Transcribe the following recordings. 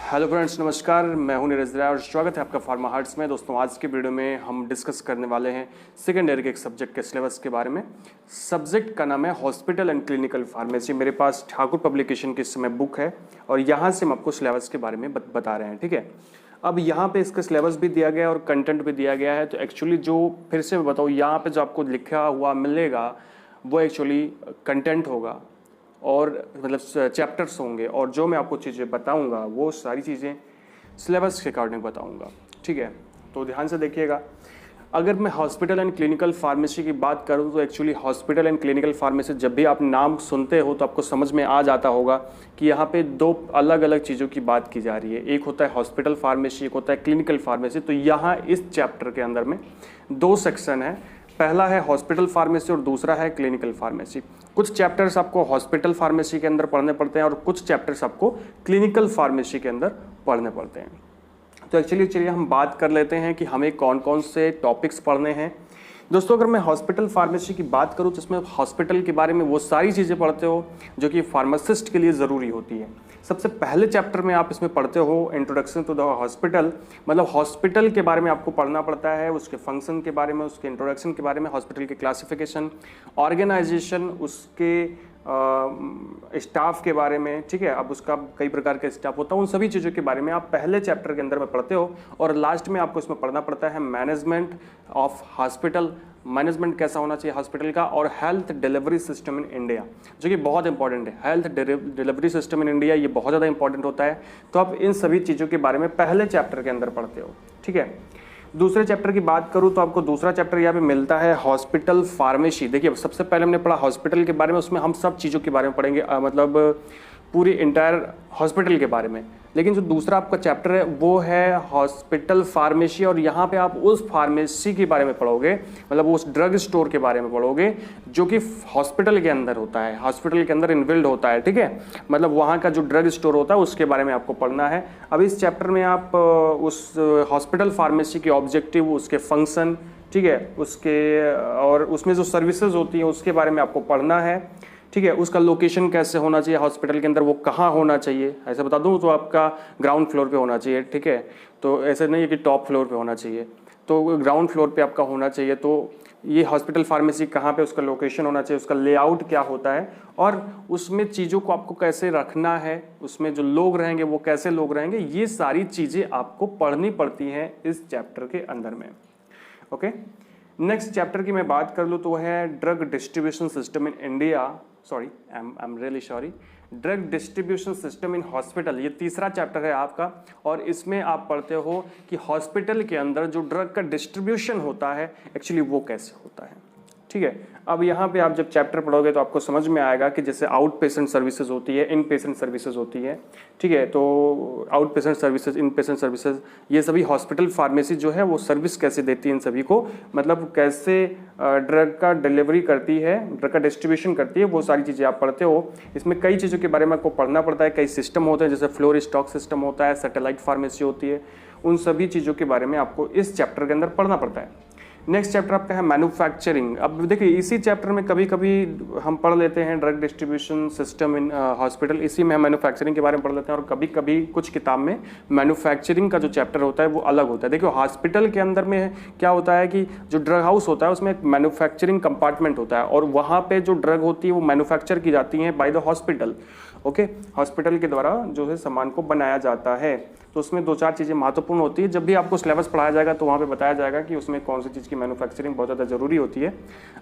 Hello friends, नमस्कार। मैं हूं नीरज राय और स्वागत है आपका फार्मा हार्ट्स में। दोस्तों, आज के वीडियो में हम डिस्कस करने वाले हैं सेकेंड ईयर के एक सब्जेक्ट के सिलेबस के बारे में। सब्जेक्ट का नाम है हॉस्पिटल एंड क्लिनिकल फार्मेसी। मेरे पास ठाकुर पब्लिकेशन की इस समय बुक है और यहाँ से हम आपको सिलेबस के बारे में बता रहे हैं। ठीक है, अब यहाँ पे इसका सिलेबस भी दिया गया है और कंटेंट भी दिया गया है। तो एक्चुअली जो फिर से मैं बताऊँ, यहाँ पे जो आपको लिखा हुआ मिलेगा वो एक्चुअली कंटेंट होगा और मतलब चैप्टर्स होंगे, और जो मैं आपको चीज़ें बताऊंगा वो सारी चीज़ें सिलेबस के अकॉर्डिंग बताऊंगा। ठीक है, तो ध्यान से देखिएगा। अगर मैं हॉस्पिटल एंड क्लिनिकल फार्मेसी की बात करूं तो actually hospital and clinical pharmacy जब भी आप नाम सुनते हो तो आपको समझ में आ जाता होगा कि यहाँ पे दो अलग अलग चीज़ों की बात की जा रही है। एक होता है हॉस्पिटल फार्मेसी, एक होता है क्लिनिकल फार्मेसी। तो यहाँ इस चैप्टर के अंदर में दो सेक्शन है। पहला है हॉस्पिटल फार्मेसी और दूसरा है क्लिनिकल फार्मेसी। कुछ चैप्टर्स आपको हॉस्पिटल फार्मेसी के अंदर पढ़ने पड़ते हैं और कुछ चैप्टर्स आपको क्लिनिकल फार्मेसी के अंदर पढ़ने पड़ते हैं। तो एक्चुअली चलिए हम बात कर लेते हैं कि हमें कौन कौन से टॉपिक्स पढ़ने हैं। दोस्तों, अगर मैं हॉस्पिटल फार्मेसी की बात करूं तो इसमें हॉस्पिटल के बारे में वो सारी चीज़ें पढ़ते हो जो कि फार्मासिस्ट के लिए ज़रूरी होती है। सबसे पहले चैप्टर में आप इसमें पढ़ते हो इंट्रोडक्शन टू द हॉस्पिटल, मतलब हॉस्पिटल के बारे में आपको पढ़ना पड़ता है, उसके फंक्शन के बारे में, उसके इंट्रोडक्शन के बारे में, हॉस्पिटल के क्लासिफिकेशन, ऑर्गेनाइजेशन, उसके स्टाफ के बारे में। ठीक है, अब उसका कई प्रकार का स्टाफ होता है, उन सभी चीज़ों के बारे में आप पहले चैप्टर के अंदर में पढ़ते हो। और लास्ट में आपको इसमें पढ़ना पड़ता है मैनेजमेंट ऑफ हॉस्पिटल, मैनेजमेंट कैसा होना चाहिए हॉस्पिटल का, और health delivery system in India, जो कि बहुत इंपॉर्टेंट है। Health delivery system in India ये बहुत ज़्यादा इंपॉर्टेंट होता है। तो आप इन सभी चीज़ों के बारे में पहले चैप्टर के अंदर पढ़ते हो। ठीक है, दूसरे चैप्टर की बात करूं तो आपको दूसरा चैप्टर यहाँ पे मिलता है हॉस्पिटल फार्मेसी। देखिए, सबसे पहले हमने पढ़ा हॉस्पिटल के बारे में, उसमें हम सब चीज़ों के बारे में पढ़ेंगे, मतलब पूरी इंटायर हॉस्पिटल के बारे में। लेकिन जो दूसरा आपका चैप्टर है वो है हॉस्पिटल फार्मेसी, और यहाँ पे आप उस फार्मेसी के बारे में पढ़ोगे, मतलब उस ड्रग स्टोर के बारे में पढ़ोगे जो कि हॉस्पिटल के अंदर होता है, हॉस्पिटल के अंदर इन्वॉल्व होता है। ठीक है, मतलब वहाँ का जो ड्रग स्टोर होता है उसके बारे में आपको पढ़ना है। अब इस चैप्टर में आप उस हॉस्पिटल फार्मेसी के ऑब्जेक्टिव, उसके फंक्शन, ठीक है, उसके और उसमें जो सर्विसेज होती हैं उसके बारे में आपको पढ़ना है। ठीक है, उसका लोकेशन कैसे होना चाहिए हॉस्पिटल के अंदर, वो कहाँ होना चाहिए, ऐसे बता दूं तो आपका ग्राउंड फ्लोर पे होना चाहिए। ठीक है, तो ऐसे नहीं है कि टॉप फ्लोर पे होना चाहिए, तो ग्राउंड फ्लोर पे आपका होना चाहिए। तो ये हॉस्पिटल फार्मेसी कहाँ पे, उसका लोकेशन होना चाहिए, उसका लेआउट क्या होता है, और उसमें चीज़ों को आपको कैसे रखना है, उसमें जो लोग रहेंगे वो कैसे लोग रहेंगे, ये सारी चीज़ें आपको पढ़नी पड़ती हैं इस चैप्टर के अंदर में। ओके, नेक्स्ट चैप्टर की मैं बात कर लूँ तो है drug distribution system in India, sorry I am really sorry, drug distribution system in hospital. ये तीसरा चैप्टर है आपका, और इसमें आप पढ़ते हो कि हॉस्पिटल के अंदर जो ड्रग का डिस्ट्रीब्यूशन होता है एक्चुअली वो कैसे होता है। ठीक है, अब यहाँ पे आप जब चैप्टर पढ़ोगे तो आपको समझ में आएगा कि जैसे आउट पेशेंट सर्विसेज होती है, इन पेशेंट सर्विसेज होती है। ठीक है, तो आउट पेशेंट सर्विसेज, इन पेशेंट सर्विसेज, ये सभी हॉस्पिटल फार्मेसी जो है वो सर्विस कैसे देती है इन सभी को, मतलब कैसे ड्रग का डिलीवरी करती है, ड्रग का डिस्ट्रीब्यूशन करती है, वो सारी चीज़ें आप पढ़ते हो। इसमें कई चीज़ों के बारे में आपको पढ़ना पड़ता है, कई सिस्टम होते हैं, जैसे फ्लोर स्टॉक सिस्टम होता है, सैटेलाइट फार्मेसी होती है, उन सभी चीज़ों के बारे में आपको इस चैप्टर के अंदर पढ़ना पड़ता है। नेक्स्ट चैप्टर आपका है मैन्युफैक्चरिंग। अब देखिए, इसी चैप्टर में कभी कभी हम पढ़ लेते हैं drug distribution system in hospital, इसी में हम मैन्युफैक्चरिंग के बारे में पढ़ लेते हैं, और कभी कभी कुछ किताब में मैन्युफैक्चरिंग का जो चैप्टर होता है वो अलग होता है। देखिए, हॉस्पिटल के अंदर में क्या होता है कि जो ड्रग हाउस होता है उसमें एक मैन्युफैक्चरिंग कंपार्टमेंट होता है, और वहाँ पे जो ड्रग होती है वो मैन्युफैक्चर की जाती है by the hospital. Okay, hospital के द्वारा जो है सामान को बनाया जाता है। तो उसमें दो चार चीज़ें महत्वपूर्ण होती है। जब भी आपको सिलेबस पढ़ाया जाएगा तो वहाँ पे बताया जाएगा कि उसमें कौन सी चीज़ की मैन्युफैक्चरिंग बहुत ज़्यादा जरूरी होती है।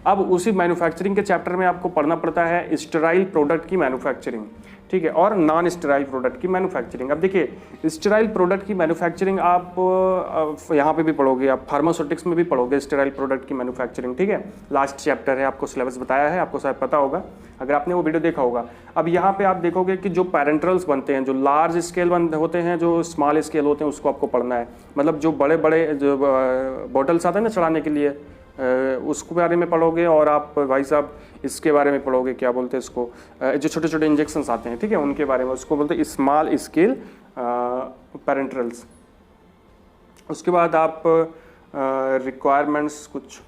अब उसी मैन्युफैक्चरिंग के चैप्टर में आपको पढ़ना पड़ता है स्टेराइल प्रोडक्ट की मैन्युफैक्चरिंग, ठीक है, और नॉन स्टेराइल प्रोडक्ट की मैन्युफैक्चरिंग। अब देखिए, स्टेराइल प्रोडक्ट की मैन्युफैक्चरिंग आप यहाँ पे भी पढ़ोगे, आप फार्मास्यूटिक्स में भी पढ़ोगे स्टेराइल प्रोडक्ट की मैन्युफैक्चरिंग। ठीक है, लास्ट चैप्टर है, आपको सिलेबस बताया है, आपको शायद पता होगा अगर आपने वो वीडियो देखा होगा। अब यहाँ पे आप देखोगे कि जो पैरेंट्रल्स बनते हैं, जो लार्ज स्केल होते हैं, जो स्मॉल स्केल होते हैं, उसको आपको पढ़ना है। मतलब जो बड़े बड़े जो बॉटल्स आते हैं ना चढ़ाने के लिए, उसके बारे में पढ़ोगे, और आप भाई साहब इसके बारे में पढ़ोगे, क्या बोलते हैं इसको, जो छोटे छोटे इंजेक्शंस आते हैं, ठीक है, उनके बारे में, उसको बोलते हैं स्मॉल स्केल पैरेंट्रल्स। उसके बाद आप रिक्वायरमेंट्स कुछ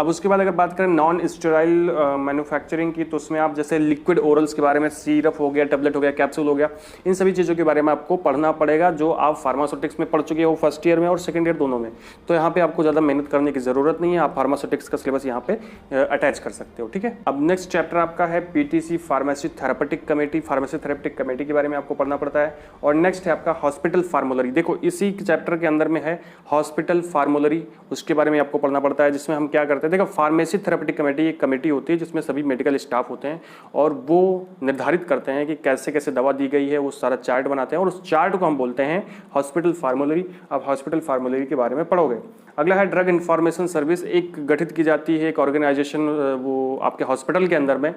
अब उसके बाद अगर बात करें नॉन स्टेराइल मैन्युफैक्चरिंग की, तो उसमें आप जैसे लिक्विड ओरल्स के बारे में, सिरप हो गया, टेबलेट हो गया, कैप्सूल हो गया, इन सभी चीज़ों के बारे में आपको पढ़ना पड़ेगा जो आप फार्मास्यूटिक्स में पढ़ चुके हो फर्स्ट ईयर में और सेकंड ईयर दोनों में। तो यहाँ पे आपको ज़्यादा मेहनत करने की ज़रूरत नहीं है, आप फार्मास्यूटिक्स का सिलेबस यहाँ पे अटैच कर सकते हो, ठीक है। अब नेक्स्ट चैप्टर आपका है PTC pharmacy therapeutic committee, pharmacy therapeutic committee के बारे में आपको पढ़ना पड़ता है। और नेक्स्ट है आपका हॉस्पिटल फार्मोलरी। देखो इसी चैप्टर के अंदर में है हॉस्पिटल फार्मोलरी, उसके बारे में आपको पढ़ना पड़ता है, जिसमें हम क्या करते हैं, देखो फार्मेसी थेरापेटिक कमेटी एक कमेटी होती है जिसमें सभी मेडिकल स्टाफ होते हैं और वो निर्धारित करते हैं कि कैसे कैसे दवा दी गई है, वो सारा चार्ट बनाते हैं और उस चार्ट को हम बोलते हैं हॉस्पिटल फार्मोलरी। अब हॉस्पिटल फार्मोलरी के बारे में पढ़ोगे। अगला है ड्रग इंफॉर्मेशन सर्विस, एक गठित की जाती है एक ऑर्गेनाइजेशन वो आपके हॉस्पिटल के अंदर में,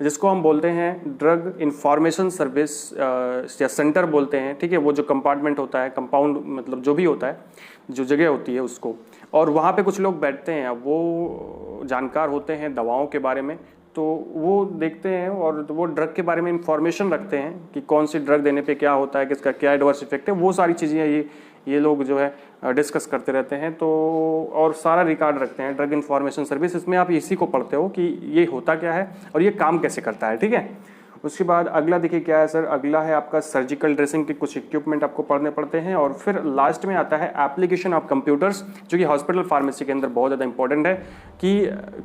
जिसको हम बोलते हैं ड्रग इंफॉर्मेशन सर्विस या सेंटर बोलते हैं, ठीक है। वो जो कंपार्टमेंट होता है, कंपाउंड मतलब जो भी होता है, जो जगह होती है उसको, और वहाँ पे कुछ लोग बैठते हैं, वो जानकार होते हैं दवाओं के बारे में, तो वो देखते हैं और वो ड्रग के बारे में इंफॉर्मेशन रखते हैं कि कौन सी ड्रग देने पे क्या होता है, किसका क्या एडवर्स इफेक्ट है, वो सारी चीज़ें ये लोग जो है डिस्कस करते रहते हैं। तो और सारा रिकॉर्ड रखते हैं ड्रग इंफॉर्मेशन सर्विस। इसमें आप इसी को पढ़ते हो कि ये होता क्या है और ये काम कैसे करता है, ठीक है। उसके बाद अगला देखिए क्या है सर, अगला है आपका सर्जिकल ड्रेसिंग के कुछ इक्विपमेंट आपको पढ़ने पड़ते हैं। और फिर लास्ट में आता है एप्लीकेशन ऑफ कंप्यूटर्स, जो कि हॉस्पिटल फार्मेसी के अंदर बहुत ज़्यादा इंपॉर्टेंट है कि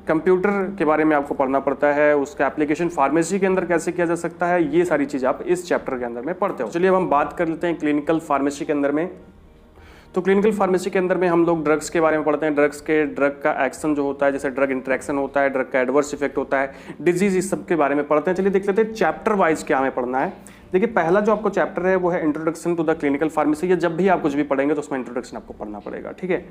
कंप्यूटर के बारे में आपको पढ़ना पड़ता है, उसका एप्लीकेशन फार्मेसी के अंदर कैसे किया जा सकता है, ये सारी चीज़ें आप इस चैप्टर के अंदर में पढ़ते हो। चलिए अब हम बात कर लेते हैं क्लिनिकल फार्मेसी के अंदर में। तो क्लिनिकल फार्मेसी के अंदर में हम लोग ड्रग्स के बारे में पढ़ते हैं, ड्रग का एक्शन जो होता है, जैसे ड्रग इंटरेक्शन होता है, ड्रग का एडवर्स इफेक्ट होता है, डिजीज, इस सब के बारे में पढ़ते हैं। चलिए देख लेते हैं चैप्टर वाइज क्या हमें पढ़ना है। देखिए पहला जो आपको चैप्टर है वो है introduction to the clinical pharmacy. ये जब भी आप कुछ भी पढ़ेंगे तो उसमें इंट्रोडक्शन आपको पढ़ना पड़ेगा, ठीक है।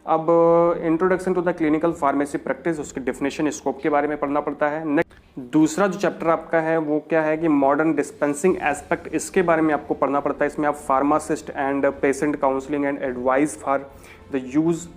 अब introduction to the clinical pharmacy practice, उसकी डेफिनेशन, स्कोप के बारे में पढ़ना पड़ता है। नेक्स्ट दूसरा जो चैप्टर आपका है वो क्या है कि मॉडर्न डिस्पेंसिंग एस्पेक्ट, इसके बारे में आपको पढ़ना पड़ता है। इसमें आप pharmacist and patient counselling and advice for the use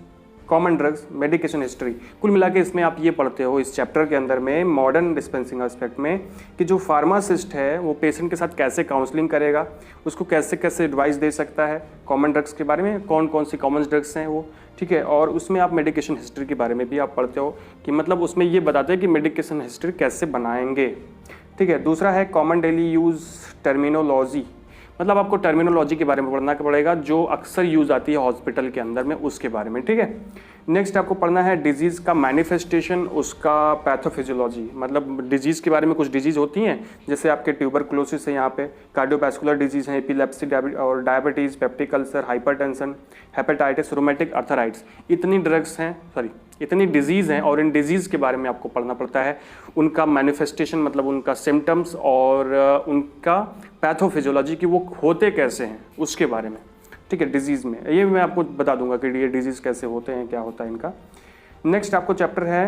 common drugs, medication history, कुल मिला के इसमें आप ये पढ़ते हो इस चैप्टर के अंदर में मॉडर्न डिस्पेंसिंग एस्पेक्ट में कि जो फार्मासिस्ट है वो पेशेंट के साथ कैसे काउंसलिंग करेगा, उसको कैसे कैसे एडवाइस दे सकता है, कॉमन ड्रग्स के बारे में कौन कौन सी कॉमन ड्रग्स हैं वो, ठीक है। और उसमें आप मेडिकेशन हिस्ट्री के बारे में भी आप पढ़ते हो कि मतलब उसमें ये बताते हैं कि मेडिकेशन हिस्ट्री कैसे बनाएंगे, ठीक है। दूसरा है कॉमन डेली यूज़ टर्मिनोलॉजी, मतलब आपको टर्मिनोलॉजी के बारे में पढ़ना पड़ेगा जो अक्सर यूज आती है हॉस्पिटल के अंदर में, उसके बारे में, ठीक है। नेक्स्ट आपको पढ़ना है डिजीज़ का मैनिफेस्टेशन, उसका पैथोफिजियोलॉजी, मतलब डिजीज़ के बारे में कुछ डिजीज़ होती हैं जैसे आपके ट्यूबरकुलोसिस है, यहाँ पे कार्डियोवैस्कुलर डिजीज़ है, एपिलेप्सी और diabetes, peptic ulcer, hypertension, hepatitis, rheumatic arthritis, इतनी ड्रग्स हैं, इतनी डिजीज़ हैं और इन डिजीज़ के बारे में आपको पढ़ना पड़ता है, उनका मैनिफेस्टेशन मतलब उनका सिम्टम्स और उनका पैथोफिजियोलॉजी कि वो होते कैसे हैं उसके बारे में, ठीक है। डिजीज़ में ये मैं आपको बता दूंगा कि ये डिजीज़ कैसे होते हैं, क्या होता है इनका। नेक्स्ट आपको चैप्टर है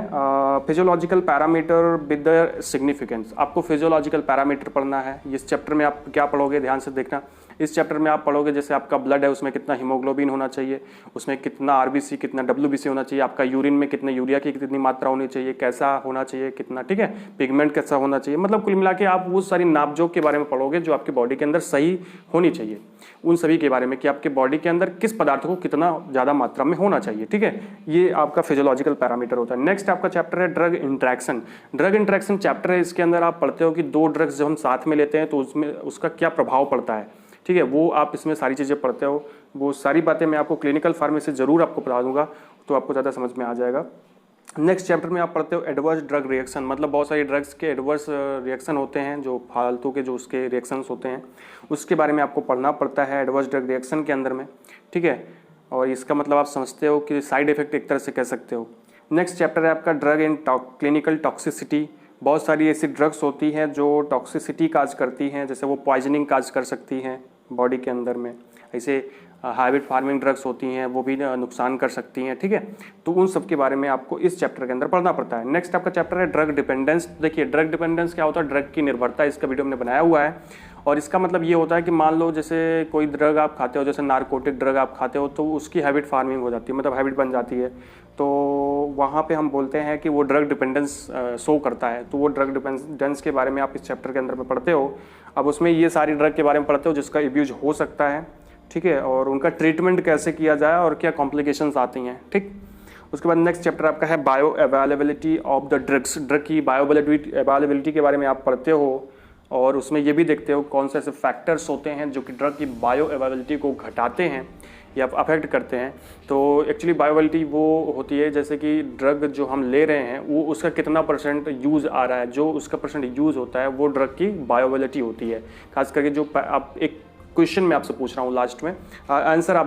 physiological parameter with the significance, आपको फिजियोलॉजिकल पैरामीटर पढ़ना है। इस चैप्टर में आप क्या पढ़ोगे, ध्यान से देखना। इस चैप्टर में आप पढ़ोगे जैसे आपका ब्लड है उसमें कितना हीमोग्लोबिन होना चाहिए, उसमें कितना आरबीसी, कितना डब्ल्यूबीसी होना चाहिए, आपका यूरिन में कितने यूरिया की कितनी मात्रा होनी चाहिए, कैसा होना चाहिए, कितना, ठीक है, पिगमेंट कैसा होना चाहिए, मतलब कुल मिला के आप वो सारी नापजोक के बारे में पढ़ोगे जो आपकी बॉडी के अंदर सही होनी चाहिए, उन सभी के बारे में कि आपके बॉडी के अंदर किस पदार्थ को कितना ज़्यादा मात्रा में होना चाहिए, ठीक है। ये आपका फिजियोलॉजिकल पैरामीटर होता है। नेक्स्ट आपका चैप्टर है drug interaction. Drug interaction chapter है, इसके अंदर आप पढ़ते हो कि दो ड्रग्स जब हम साथ में लेते हैं तो उसमें उसका क्या प्रभाव पड़ता है, ठीक है, वो आप इसमें सारी चीज़ें पढ़ते हो। वो सारी बातें मैं आपको क्लिनिकल फार्मेसी जरूर आपको बता दूंगा तो आपको ज़्यादा समझ में आ जाएगा। नेक्स्ट चैप्टर में आप पढ़ते हो एडवर्स ड्रग रिएक्शन, मतलब बहुत सारी ड्रग्स के एडवर्स रिएक्शन होते हैं जो फालतू के जो उसके रिएक्शंस होते हैं उसके बारे में आपको पढ़ना पड़ता है एडवर्स ड्रग रिएक्शन के अंदर में, ठीक है। और इसका मतलब आप समझते हो कि साइड इफेक्ट एक तरह से कह सकते हो। नेक्स्ट चैप्टर है आपका ड्रग एंड क्लिनिकल टॉक्सिसिटी। बहुत सारी ऐसी ड्रग्स होती हैं जो टॉक्सिसिटी काज करती हैं, जैसे वो पॉइजनिंग काज कर सकती हैं बॉडी के अंदर में, ऐसे हैबिट फार्मिंग ड्रग्स होती हैं वो भी नुकसान कर सकती हैं, ठीक है। तो उन सब के बारे में आपको इस चैप्टर के अंदर पढ़ना पड़ता है। नेक्स्ट आपका चैप्टर है ड्रग डिपेंडेंस। देखिए ड्रग डिपेंडेंस क्या होता है, ड्रग की निर्भरता, इसका वीडियो हमने बनाया हुआ है। और इसका मतलब ये होता है कि मान लो जैसे कोई ड्रग आप खाते हो, जैसे नारकोटिक ड्रग आप खाते हो तो उसकी हैबिट फार्मिंग हो जाती है, मतलब हैबिट बन जाती है, तो वहाँ पे हम बोलते हैं कि वो ड्रग डिपेंडेंस शो करता है। तो वो ड्रग डिपेंडेंस के बारे में आप इस चैप्टर के अंदर में पढ़ते हो। अब उसमें ये सारी ड्रग के बारे में पढ़ते हो जिसका अब्यूज हो सकता है, ठीक है, और उनका ट्रीटमेंट कैसे किया जाए और क्या कॉम्प्लिकेशंस आती हैं, ठीक। उसके बाद नेक्स्ट चैप्टर आपका है bio availability of the drugs. Drug की बायो अवेलेबिलिटी के बारे में आप पढ़ते हो और उसमें ये भी देखते हो कौन से ऐसे फैक्टर्स होते हैं जो कि ड्रग की बायो अवेलेबिलिटी को घटाते हैं या अफेक्ट करते हैं। तो एक्चुअली बायो अवेलेबिलिटी वो होती है जैसे कि ड्रग जो हम ले रहे हैं वो उसका कितना परसेंट यूज़ आ रहा है, जो उसका परसेंट यूज़ होता है वो ड्रग की बायो अवेलेबिलिटी होती है। खास करके जो आप एक क्वेश्चन मैं आपसे पूछ रहा हूँ लास्ट में, आंसर आप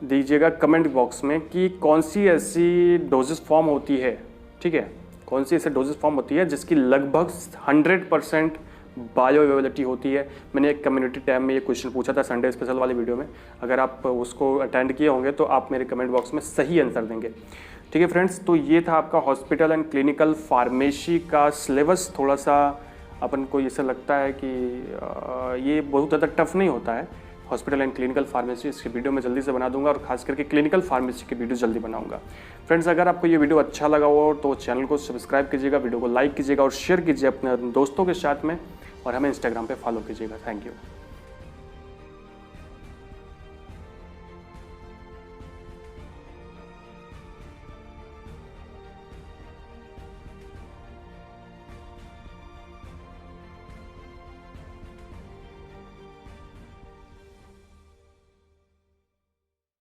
दीजिएगा कमेंट बॉक्स में कि कौन सी ऐसी डोजेस फॉर्म होती है, ठीक है, कौन सी ऐसी डोजेस फॉर्म होती है जिसकी लगभग 100% बायो अवेलेबिलिटी होती है। मैंने एक कम्युनिटी टैब में ये क्वेश्चन पूछा था संडे स्पेशल वाली वीडियो में, अगर आप उसको अटेंड किए होंगे तो आप मेरे कमेंट बॉक्स में सही आंसर देंगे। ठीक है फ्रेंड्स, तो ये था आपका हॉस्पिटल एंड क्लिनिकल फार्मेसी का सिलेबस। थोड़ा सा अपन को ऐसा लगता है कि ये बहुत ज़्यादा टफ नहीं होता है हॉस्पिटल एंड क्लिनिकल फार्मेसी। इसकी वीडियो मैं जल्दी से बना दूंगा और खास करके क्लिनिकल फार्मेसी की वीडियो जल्दी बनाऊंगा। फ्रेंड्स, अगर आपको ये वीडियो अच्छा लगा हो तो चैनल को सब्सक्राइब कीजिएगा, वीडियो को लाइक कीजिएगा और शेयर कीजिए अपने दोस्तों के साथ में, और हमें इंस्टाग्राम पे फॉलो कीजिएगा। Thank you.